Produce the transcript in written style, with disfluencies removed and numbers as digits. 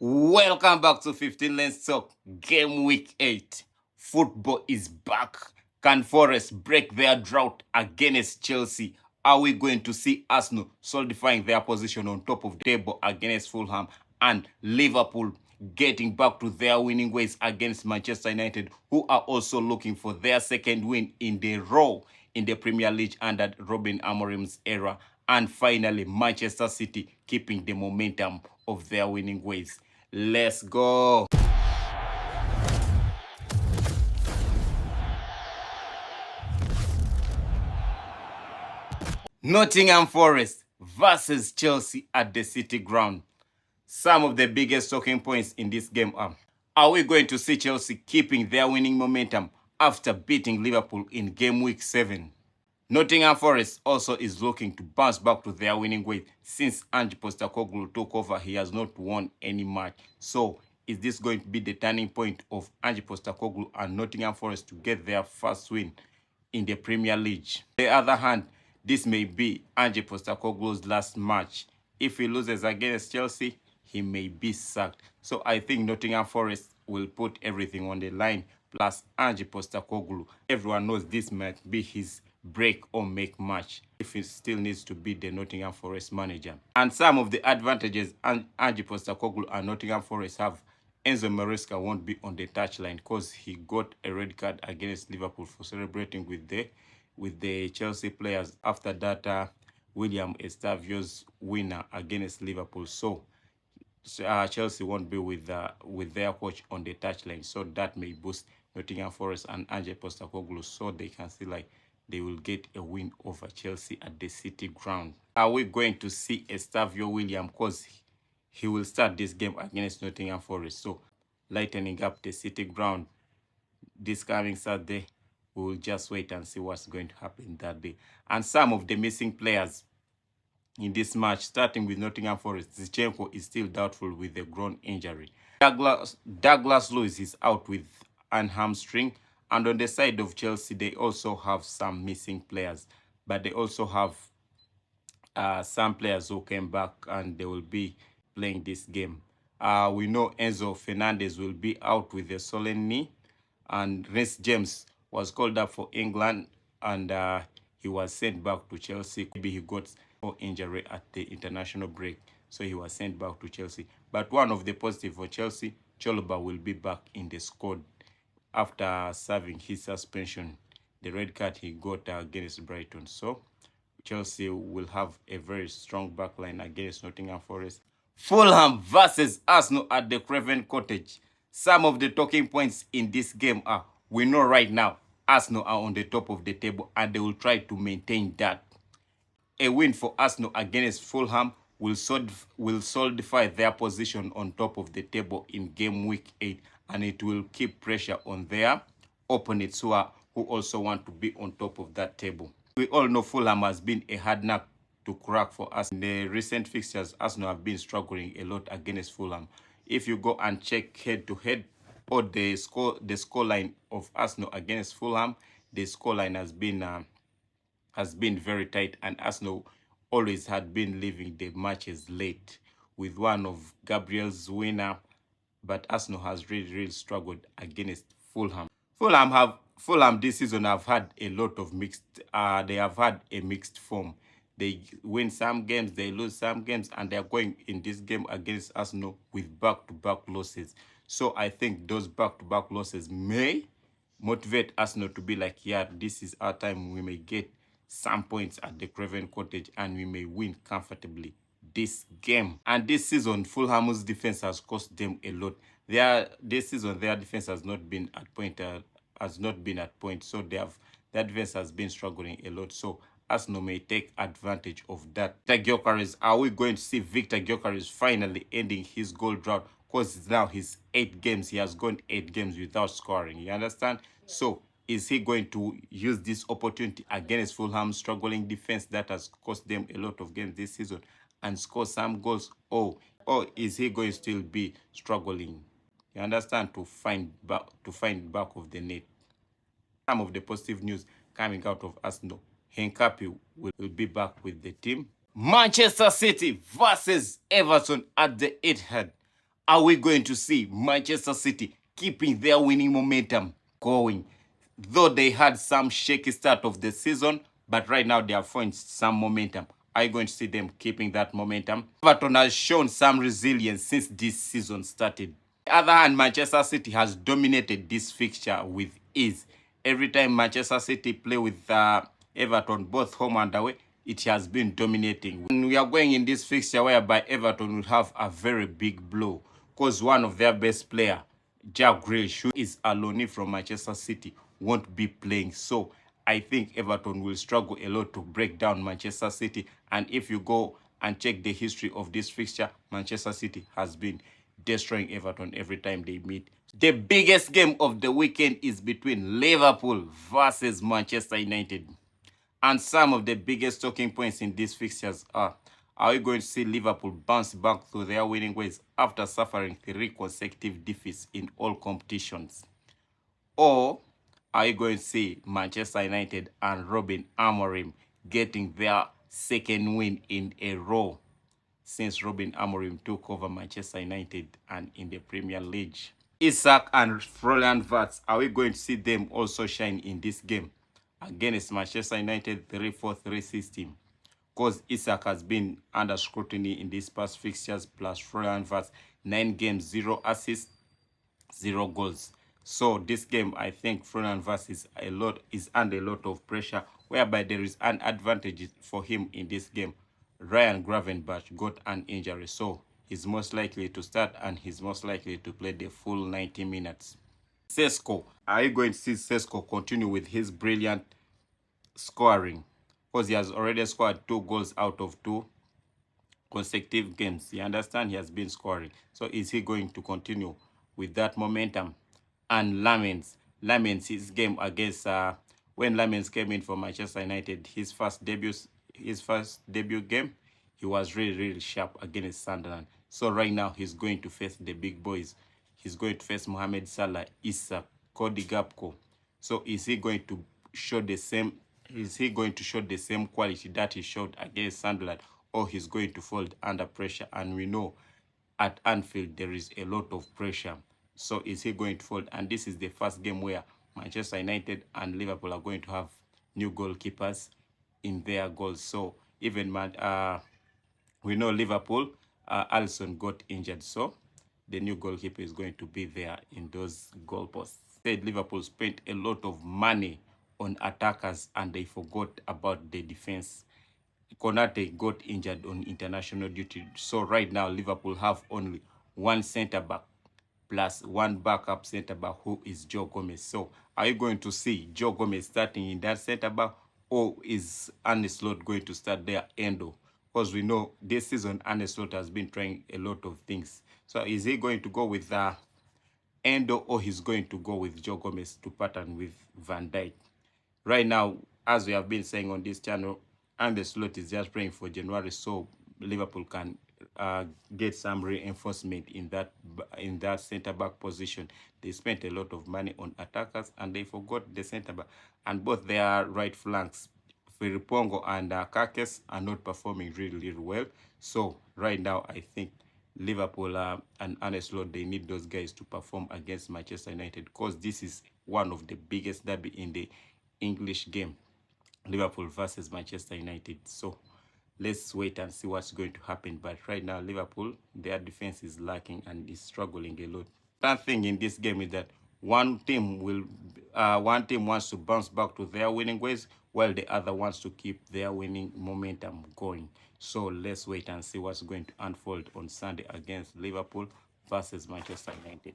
Welcome back to 15 Lens Talk, Game Week 8. Football is back. Can Forest break their drought against Chelsea? Are we going to see Arsenal solidifying their position on top of the table against Fulham and Liverpool getting back to their winning ways against Manchester United, who are also looking for their second win in the row in the Premier League under Ruben Amorim's era? And finally, Manchester City keeping the momentum of their winning ways. Let's go. Nottingham Forest versus Chelsea at the City Ground. Some of the biggest talking points in this game are we going to see Chelsea keeping their winning momentum after beating Liverpool in game week 7? Nottingham Forest also is looking to bounce back to their winning ways since Ange Postecoglou took over. He has not won any match. So is this going to be the turning point of Ange Postecoglou and Nottingham Forest to get their first win in the Premier League? On the other hand, this may be Ange Postecoglou's last match. If he loses against Chelsea, he may be sacked. So I think Nottingham Forest will put everything on the line, plus Ange Postecoglou. Everyone knows this might be his break or make match if he still needs to be the Nottingham Forest manager. And some of the advantages Ange Postecoglou and Nottingham Forest have: Enzo Maresca won't be on the touchline because he got a red card against Liverpool for celebrating with the Chelsea players after that William Estavio's winner against Liverpool. So Chelsea won't be with their coach on the touchline, so that may boost Nottingham Forest and Ange Postecoglou, so they can see like they will get a win over Chelsea at the City Ground. Are we going to see Estavio William? Because he will start this game against Nottingham Forest, so lightening up the City Ground this coming Saturday. We will just wait and see what's going to happen that day. And some of the missing players in this match, starting with Nottingham Forest, Zinchenko is still doubtful with a groin injury. Douglas Luiz is out with an hamstring. And on the side of Chelsea, they also have some missing players. But they also have some players who came back and they will be playing this game. We know Enzo Fernandez will be out with a swollen knee. And Reece James was called up for England and he was sent back to Chelsea. Maybe he got more injury at the international break, so he was sent back to Chelsea. But one of the positives for Chelsea, Chalobah will be back in the squad after serving his suspension, the red card he got against Brighton. So Chelsea will have a very strong backline against Nottingham Forest. Fulham versus Arsenal at the Craven Cottage. Some of the talking points in this game are: we know right now Arsenal are on the top of the table and they will try to maintain that. A win for Arsenal against Fulham will solidify their position on top of the table in game week 8, and it will keep pressure on their opponents who also want to be on top of that table. We all know Fulham has been a hard nut to crack for us. In the recent fixtures, Arsenal have been struggling a lot against Fulham. If you go and check head-to-head or the scoreline of Arsenal against Fulham, the scoreline has been very tight, and Arsenal always had been leaving the matches late with one of Gabriel's winner. But Arsenal has really struggled against Fulham. Fulham this season have had a lot of they have had a mixed form. They win some games, they lose some games, and they are going in this game against Arsenal with back-to-back losses. So I think those back-to-back losses may motivate Arsenal to be like, yeah, this is our time. We may get some points at the Craven Cottage and we may win comfortably this game. And this season, Fulham's defense has cost them a lot. This season, their defense has not been at point. So their defense has been struggling a lot. So Arsenal may take advantage of that. Victor Gyökeres, are we going to see Victor Gyökeres finally ending his goal drought? Because now his 8 games, he has gone 8 games without scoring. You understand? So is he going to use this opportunity against Fulham's struggling defense that has cost them a lot of games this season and score some goals? Or is he going to still be struggling, you understand, to find back of the net? Some of the positive news coming out of Arsenal: Henkapi will be back with the team. Manchester City versus Everton at the Etihad. Are we going to see Manchester City keeping their winning momentum going? Though they had some shaky start of the season, but right now they are finding some momentum. Are you going to see them keeping that momentum? Everton has shown some resilience since this season started. On the other hand, Manchester City has dominated this fixture with ease. Every time Manchester City play with Everton, both home and away, it has been dominating. And we are going in this fixture whereby Everton will have a very big blow because one of their best player, Jack Grealish, who is a loanee from Manchester City, won't be playing. So I think Everton will struggle a lot to break down Manchester City. And if you go and check the history of this fixture, Manchester City has been destroying Everton every time they meet. The biggest game of the weekend is between Liverpool versus Manchester United. And some of the biggest talking points in these fixtures are we going to see Liverpool bounce back to their winning ways after suffering 3 consecutive defeats in all competitions? Or are you going to see Manchester United and Ruben Amorim getting their second win in a row since Ruben Amorim took over Manchester United and in the Premier League? Isak and Florian Wirtz, are we going to see them also shine in this game against Manchester United 3-4-3 system? Because Isak has been under scrutiny in these past fixtures, plus Florian Wirtz, 9 games, 0 assists, 0 goals. So this game, I think Florian Wirtz is under a lot of pressure, whereby there is an advantage for him in this game. Ryan Gravenberch got an injury, so he's most likely to start and he's most likely to play the full 90 minutes. Sesko, are you going to see Sesko continue with his brilliant scoring? Because he has already scored 2 goals out of 2 consecutive games. You understand, he has been scoring. So is he going to continue with that momentum? And Lamens, his game against when Lamens came in for Manchester United, his first debut game, he was really sharp against Sunderland. So right now he's going to face the big boys. He's going to face Mohamed Salah, Isak, Cody Gakpo. So is he going to show the same? Is he going to show the same quality that he showed against Sunderland, or he's going to fold under pressure? And we know at Anfield there is a lot of pressure. So is he going to fold? And this is the first game where Manchester United and Liverpool are going to have new goalkeepers in their goals. So even we know Liverpool, Alisson got injured, so the new goalkeeper is going to be there in those goalposts. Said Liverpool spent a lot of money on attackers and they forgot about the defense. Konate got injured on international duty. So right now Liverpool have only one centre back plus one backup centre back, who is Joe Gomez. So are you going to see Joe Gomez starting in that centre back, or is Arne Slot going to start there, Endo? Because we know this season Arne Slot has been trying a lot of things. So is he going to go with Endo, or he's going to go with Joe Gomez to pattern with Van Dijk? Right now, as we have been saying on this channel, Arne Slot is just praying for January so Liverpool can get some reinforcement in that centre back position. They spent a lot of money on attackers and they forgot the centre back, and both their right flanks, Firipongo and Kakes, are not performing really well. So right now I think Liverpool and Arne Slot, they need those guys to perform against Manchester United, because this is one of the biggest derby in the English game, Liverpool versus Manchester United. So let's wait and see what's going to happen. But right now Liverpool, their defense is lacking and is struggling a lot. Third thing in this game is that one team wants to bounce back to their winning ways, while the other wants to keep their winning momentum going. So let's wait and see what's going to unfold on Sunday against Liverpool versus Manchester United.